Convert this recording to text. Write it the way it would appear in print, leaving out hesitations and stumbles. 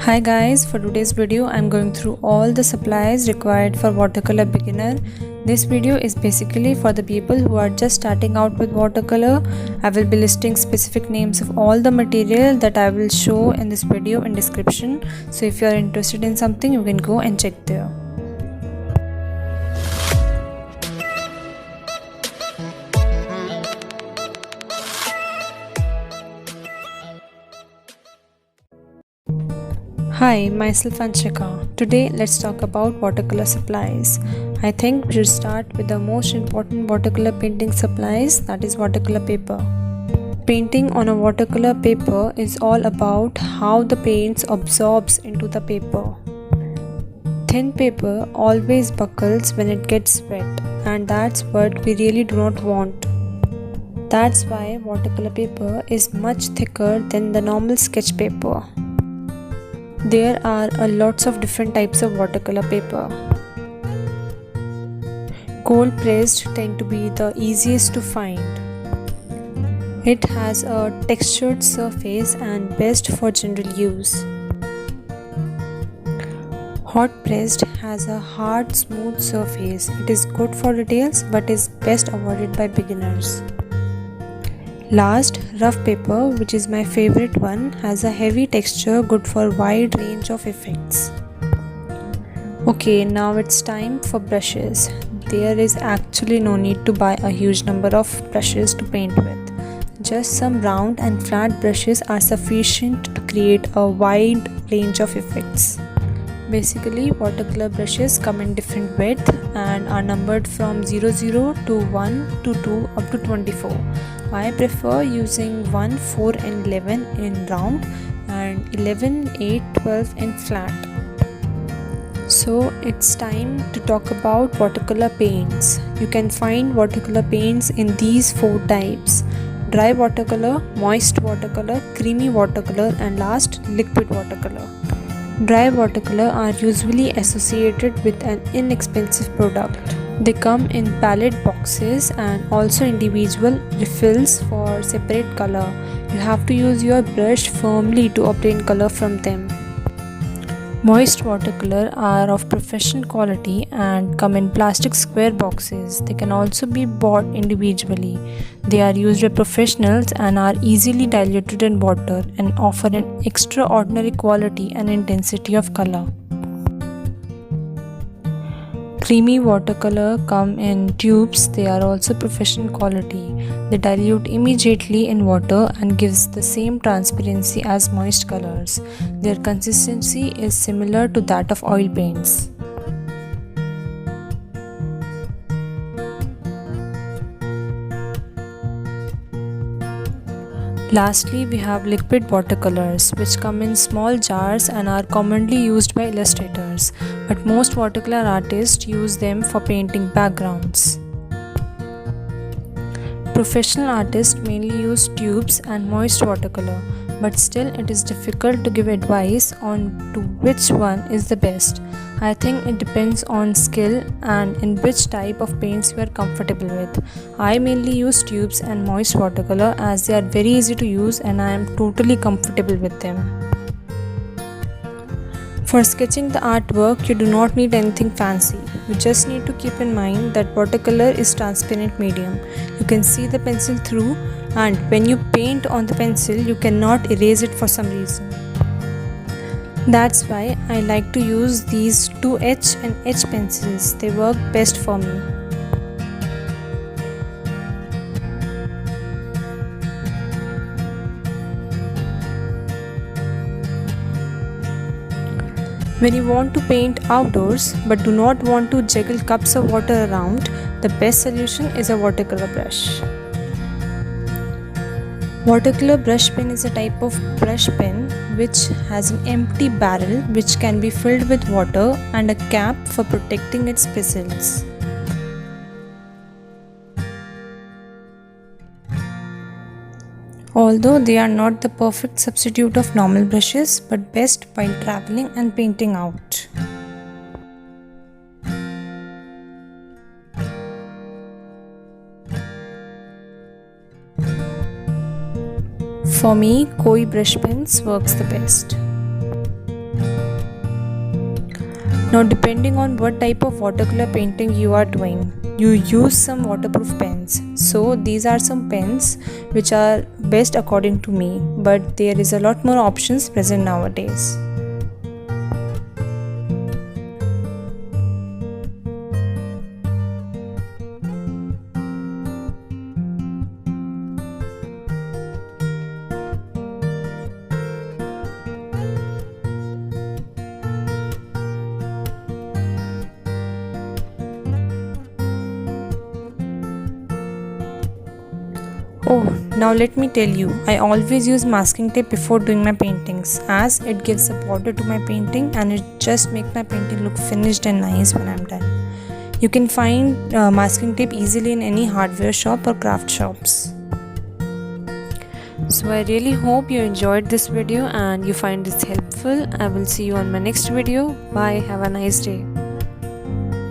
Hi guys, for today's video I'm going through all the supplies required for watercolor beginner. This video is basically for the people who are just starting out with watercolor. I will be listing specific names of all the material that I will show in this video in description. So if you are interested in something, you can go and check there. Hi, myself Anshika. Today let's talk about watercolor supplies. I think we should start with the most important watercolor painting supplies, that is watercolor paper. Painting on a watercolor paper is all about how the paints absorbs into the paper. Thin paper always buckles when it gets wet, and that's what we really do not want. That's why watercolor paper is much thicker than the normal sketch paper. There are lots of different types of watercolor paper. Cold pressed tend to be the easiest to find. It has a textured surface and best for general use. Hot pressed has a hard, smooth surface. It is good for details but is best avoided by beginners. Last, rough paper, which is my favorite one, has a heavy texture good for wide range of effects. Okay, now it's time for brushes. There is actually no need to buy a huge number of brushes to paint with. Just some round and flat brushes are sufficient to create a wide range of effects. Basically, watercolor brushes come in different width and are numbered from 00 to 1 to 2 up to 24. I prefer using 1, 4 and 11 in round and 11, 8, 12 in flat. So it's time to talk about watercolor paints. You can find watercolor paints in these 4 types: dry watercolor, moist watercolor, creamy watercolor and last, liquid watercolor. Dry watercolor are usually associated with an inexpensive product. They come in palette boxes and also individual refills for separate color. You have to use your brush firmly to obtain color from them. Moist watercolor are of professional quality and come in plastic square boxes. They can also be bought individually. They are used by professionals and are easily diluted in water and offer an extraordinary quality and intensity of color. Creamy watercolor come in tubes. They are also professional quality. They dilute immediately in water and gives the same transparency as moist colors. Their consistency is similar to that of oil paints. Lastly, we have liquid watercolors, which come in small jars and are commonly used by illustrators, but most watercolor artists use them for painting backgrounds. Professional artists mainly use tubes and moist watercolor, but still it is difficult to give advice on to which one is the best. I think it depends on skill and in which type of paints you are comfortable with. I mainly use tubes and moist watercolor as they are very easy to use and I am totally comfortable with them. For sketching the artwork, you do not need anything fancy. You just need to keep in mind that watercolor is transparent medium. You can see the pencil through, and when you paint on the pencil, you cannot erase it for some reason. That's why I like to use these 2H and H pencils. They work best for me. When you want to paint outdoors but do not want to juggle cups of water around, the best solution is a watercolor brush. Watercolor brush pen is a type of brush pen which has an empty barrel which can be filled with water and a cap for protecting its bristles. Although they are not the perfect substitute of normal brushes, but best while traveling and painting out. For me, Koi brush pens works the best. Now, depending on what type of watercolor painting you are doing, you use some waterproof pens. So these are some pens which are best according to me, but there is a lot more options present nowadays. Oh, now let me tell you, I always use masking tape before doing my paintings, as it gives a border to my painting and it just makes my painting look finished and nice when I'm done. You can find masking tape easily in any hardware shop or craft shops. So I really hope you enjoyed this video and you find this helpful. I will see you on my next video. Bye. Have a nice day.